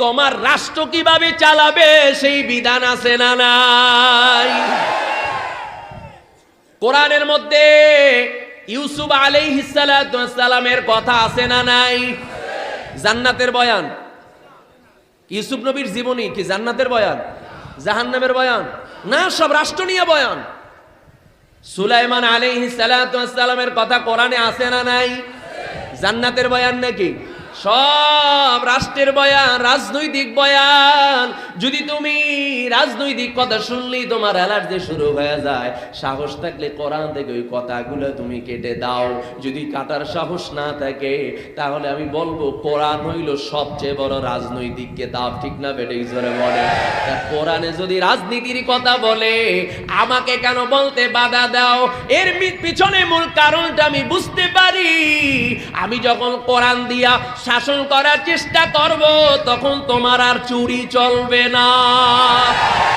তোমার রাষ্ট্র কিভাবে চালাবে সেই বিধান আছে না নাই? কোরআনের মধ্যে ইউসুফ আলাইহিস সালাতু ওয়াস সালামের কথা আছে না নাই? জান্নাতের বয়ান। ইউসুফ নবীর জীবনী কি জান্নাতের বয়ান, জাহান্নামের বয়ান? না, সব রাষ্ট্র নিয়ে বয়ান। সুলাইমান আলাইহিস সালাতু ওয়াস সালামের কথা কোরআনে আছে না নাই? জান্নাতের বয়ান নাকি? সব রাষ্ট্রের বয়ান, রাজনৈতিক বয়ান। যদি তুমি রাজনৈতিক কথা শুনলেই তোমার অ্যালার্জি শুরু হয়ে যায়, সাহস থাকলে কোরআন থেকে ওই কথাগুলো তুমি কেটে দাও। যদি কাটার সাহস না থাকে তাহলে আমি বলবো কোরআন হইল সবচেয়ে বড় রাজনৈতিক কিতাব, ঠিক না বেটে জোরে বলে? কোরআনে যদি রাজনীতির কথা বলে আমাকে কেন বলতে বাধা দাও? এর পিছনে মূল কারণটা আমি বুঝতে পারি। আমি যখন কোরআন দিয়া শাসন করার চেষ্টা করব তখন তোমার আর চুরি চলবে না।